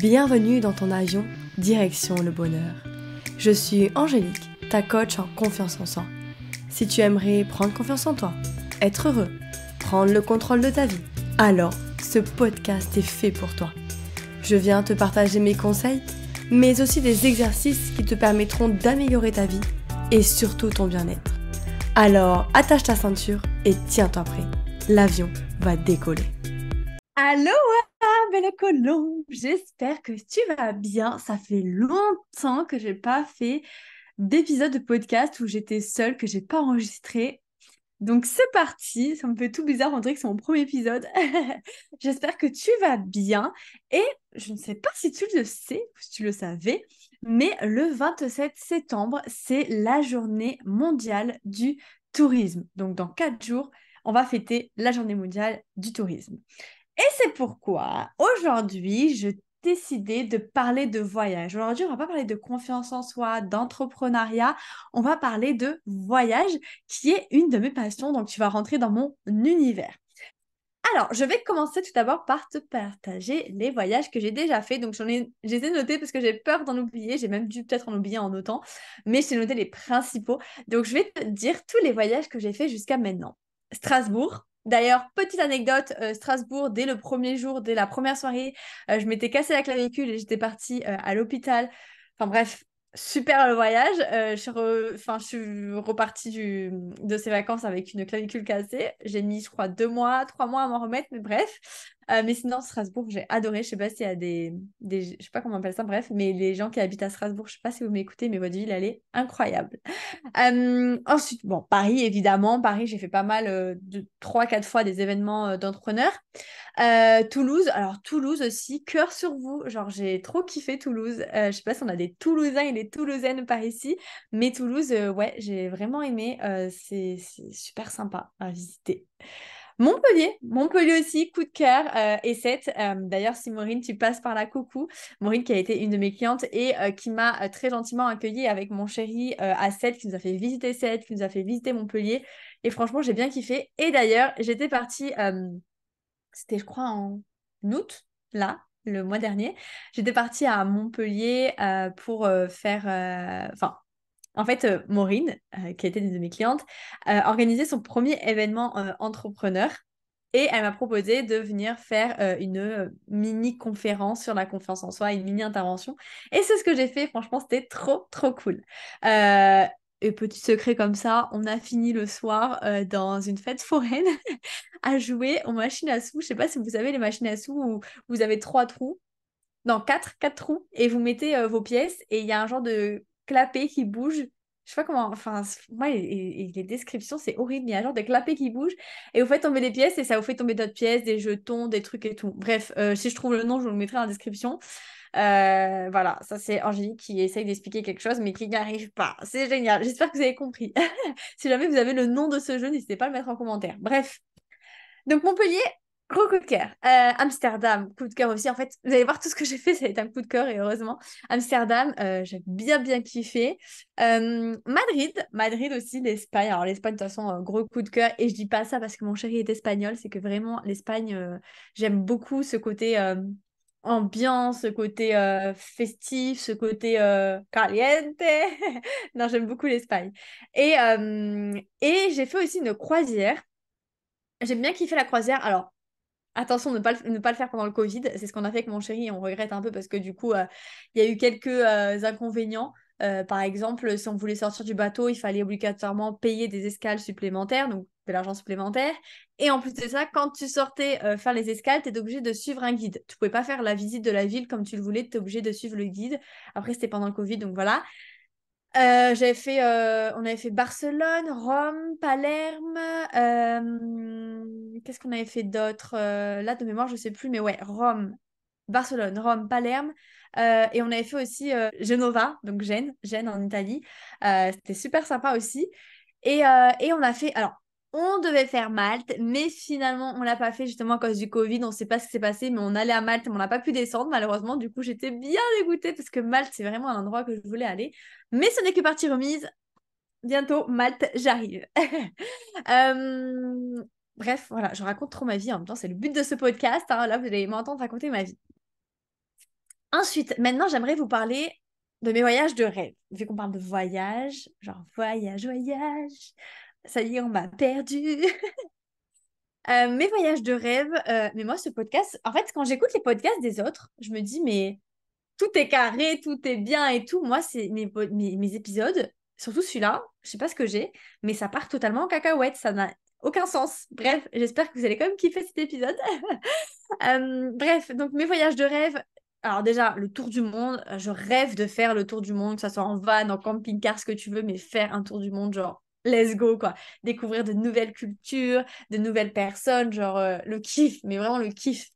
Bienvenue dans ton avion, direction le bonheur. Je suis Angélique, ta coach en confiance en soi. Si tu aimerais prendre confiance en toi, être heureux, prendre le contrôle de ta vie, alors ce podcast est fait pour toi. Je viens te partager mes conseils, mais aussi des exercices qui te permettront d'améliorer ta vie et surtout ton bien-être. Alors attache ta ceinture et tiens-toi prêt, l'avion va décoller. Allô, belle Colombe, j'espère que tu vas bien. Ça fait longtemps que j'ai pas fait d'épisode de podcast où j'étais seule, que j'ai pas enregistré. Donc c'est parti, ça me fait tout bizarre, on dirait que c'est mon premier épisode. J'espère que tu vas bien. Et je ne sais pas si tu le sais, ou si tu le savais, mais le 27 septembre, c'est la journée mondiale du tourisme. Donc dans 4 jours, on va fêter la journée mondiale du tourisme. Et c'est pourquoi aujourd'hui, je décidé de parler de voyage. Aujourd'hui, on va pas parler de confiance en soi, d'entrepreneuriat, on va parler de voyage qui est une de mes passions, donc tu vas rentrer dans mon univers. Alors, je vais commencer tout d'abord par te partager les voyages que j'ai déjà fait. Donc, j'ai noté parce que j'ai peur d'en oublier. J'ai même dû peut-être en oublier en notant, mais j'ai noté les principaux. Donc, je vais te dire tous les voyages que j'ai fait jusqu'à maintenant. Strasbourg. D'ailleurs, petite anecdote, Strasbourg, dès le premier jour, dès la première soirée, je m'étais cassé la clavicule et j'étais partie à l'hôpital. Enfin bref, super le voyage. Je suis repartie de ces vacances avec une clavicule cassée. J'ai mis, je crois, 2 mois, 3 mois à m'en remettre, mais bref. Mais sinon, Strasbourg, j'ai adoré. Je sais pas s'il y a je sais pas comment on appelle ça, bref, mais les gens qui habitent à Strasbourg, je sais pas si vous m'écoutez, mais votre ville, elle est incroyable. Ensuite, bon, Paris, évidemment. Paris, j'ai fait pas mal, de 3-4 fois des événements d'entrepreneurs. Toulouse, alors Toulouse aussi, cœur sur vous. Genre, j'ai trop kiffé Toulouse. Je sais pas si on a des Toulousains et des Toulousaines par ici, mais Toulouse, ouais, j'ai vraiment aimé. C'est super sympa à visiter. Montpellier aussi, coup de cœur, et 7. D'ailleurs, si Maureen, tu passes par là, coucou. Maureen qui a été une de mes clientes et qui m'a très gentiment accueillie avec mon chéri à 7, qui nous a fait visiter 7, qui nous a fait visiter Montpellier. Et franchement, j'ai bien kiffé. Et d'ailleurs, j'étais partie, c'était je crois en août, là, le mois dernier. J'étais partie à Montpellier pour faire... Enfin, en fait, Maureen, qui était une de mes clientes, organisait son premier événement entrepreneur et elle m'a proposé de venir faire une mini-conférence sur la confiance en soi, une mini-intervention. Et c'est ce que j'ai fait. Franchement, c'était trop, trop cool. Euh, et petit secret comme ça, on a fini le soir dans une fête foraine à jouer aux machines à sous. Je sais pas si vous savez les machines à sous où vous avez 3 trous. Non, quatre trous, et vous mettez vos pièces, et il y a un genre de clapet qui bouge. Je sais pas comment, enfin, moi, et les descriptions, c'est horrible. Il y a un genre de clapet qui bouge, et vous faites tomber des pièces, et ça vous fait tomber d'autres pièces, des jetons, des trucs et tout. Bref, si je trouve le nom, je vous le mettrai en description. Voilà, ça c'est Angélique qui essaye d'expliquer quelque chose, mais qui n'y arrive pas. C'est génial, j'espère que vous avez compris. Si jamais vous avez le nom de ce jeu, n'hésitez pas à le mettre en commentaire. Bref. Donc Montpellier, gros coup de cœur. Amsterdam, coup de cœur aussi. En fait, vous allez voir tout ce que j'ai fait, ça a été un coup de cœur et heureusement. Amsterdam, j'ai bien bien kiffé. Madrid aussi, l'Espagne. Alors l'Espagne, de toute façon, gros coup de cœur. Et je dis pas ça parce que mon chéri est espagnol, c'est que vraiment l'Espagne, j'aime beaucoup ce côté ambiance, ce côté festif, ce côté caliente. Non, j'aime beaucoup l'Espagne. Et j'ai fait aussi une croisière. J'aime bien kiffer la croisière. Alors, attention, ne pas le faire pendant le Covid. C'est ce qu'on a fait avec mon chéri et on regrette un peu parce que du coup, il y a eu quelques inconvénients. Par exemple, si on voulait sortir du bateau, il fallait obligatoirement payer des escales supplémentaires, donc de l'argent supplémentaire. Et en plus de ça, quand tu sortais faire les escales, tu étais obligé de suivre un guide. Tu pouvais pas faire la visite de la ville comme tu le voulais, tu étais obligé de suivre le guide. Après, c'était pendant le Covid, donc voilà. On avait fait Barcelone, Rome, Palerme. Qu'est-ce qu'on avait fait d'autre? Là, de mémoire, je sais plus, mais ouais, Barcelone, Rome, Palerme. Et on avait fait aussi Genova, donc Gênes en Italie. C'était super sympa aussi. Et on a fait. Alors, on devait faire Malte, mais finalement, on l'a pas fait justement à cause du Covid. On ne sait pas ce qui s'est passé, mais on allait à Malte, mais on n'a pas pu descendre malheureusement. Du coup, j'étais bien dégoûtée parce que Malte, c'est vraiment un endroit que je voulais aller. Mais ce n'est que partie remise. Bientôt, Malte, j'arrive. Euh, Bref, voilà, je raconte trop ma vie. En même temps, c'est le but de ce podcast, hein. Là, vous allez m'entendre raconter ma vie. Ensuite, maintenant, j'aimerais vous parler de mes voyages de rêve. Vu qu'on parle de voyage, genre voyage, voyage, ça y est, on m'a perdu. Mes voyages de rêve, mais moi, ce podcast, en fait, quand j'écoute les podcasts des autres, je me dis, mais tout est carré, tout est bien et tout. Moi, c'est mes épisodes, surtout celui-là, je sais pas ce que j'ai, mais ça part totalement en cacahuète, ça n'a aucun sens. Bref, j'espère que vous allez quand même kiffer cet épisode. Bref, donc mes voyages de rêve. Alors déjà, le tour du monde, je rêve de faire le tour du monde, que ce soit en van, en camping-car, ce que tu veux, mais faire un tour du monde, genre, let's go, quoi. Découvrir de nouvelles cultures, de nouvelles personnes, genre, le kiff, mais vraiment le kiff.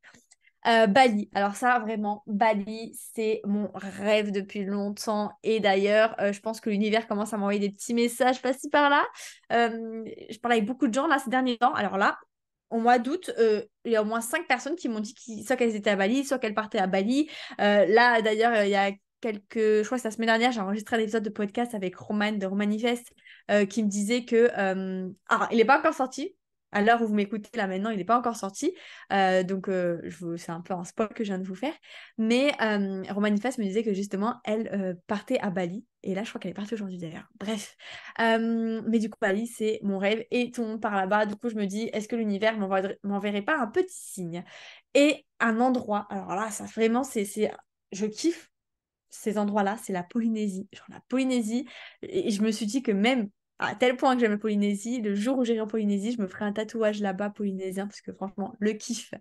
Bali, alors ça vraiment, Bali, c'est mon rêve depuis longtemps. Et d'ailleurs, je pense que l'univers commence à m'envoyer des petits messages par-ci par-là. Je parle avec beaucoup de gens là ces derniers temps. Alors là, au mois d'août, il y a au moins 5 personnes qui m'ont dit soit qu'elles étaient à Bali, soit qu'elles partaient à Bali. Là, d'ailleurs, il y a je crois que c'est la semaine dernière, j'ai enregistré un épisode de podcast avec Roman de Romanifest qui me disait que... Alors, il n'est pas encore sorti. À l'heure où vous m'écoutez là maintenant, il n'est pas encore sorti. Donc, c'est un peu un spoil que je viens de vous faire. Mais Romanifest me disait que justement, elle partait à Bali. Et là, je crois qu'elle est partie aujourd'hui d'ailleurs. Bref. Mais du coup, Bali, c'est mon rêve. Et tout le monde part là-bas. Du coup, je me dis, est-ce que l'univers m'enverrait pas un petit signe? Et un endroit, alors là, ça vraiment, je kiffe ces endroits-là, c'est la Polynésie. Genre la Polynésie. Et je me suis dit que même à tel point que j'aime la Polynésie, le jour où j'irai en Polynésie, je me ferai un tatouage là-bas polynésien parce que franchement, le kiff.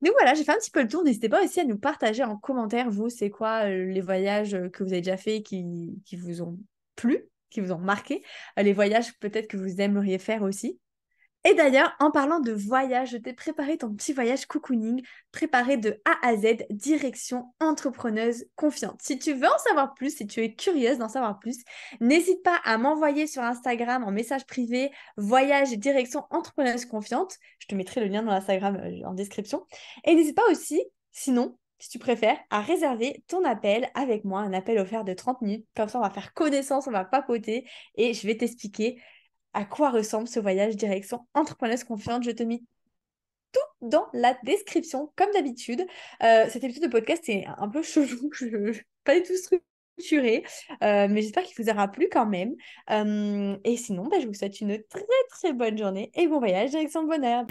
Donc voilà, j'ai fait un petit peu le tour. N'hésitez pas aussi à nous partager en commentaire, vous, c'est quoi les voyages que vous avez déjà fait qui vous ont plu, qui vous ont marqué, les voyages peut-être que vous aimeriez faire aussi. Et d'ailleurs, en parlant de voyage, je t'ai préparé ton petit voyage cocooning, préparé de A à Z, direction entrepreneuse confiante. Si tu veux en savoir plus, si tu es curieuse d'en savoir plus, n'hésite pas à m'envoyer sur Instagram en message privé voyage direction entrepreneuse confiante. Je te mettrai le lien dans l'Instagram en description. Et n'hésite pas aussi, sinon, si tu préfères, à réserver ton appel avec moi, un appel offert de 30 minutes. Comme ça, on va faire connaissance, on va papoter et je vais t'expliquer à quoi ressemble ce voyage direction entrepreneuse confiante. Je te mets tout dans la description, comme d'habitude. Cet épisode de podcast est un peu chelou, pas du tout structuré, mais j'espère qu'il vous aura plu quand même. Et sinon, je vous souhaite une très très bonne journée et bon voyage direction le bonheur.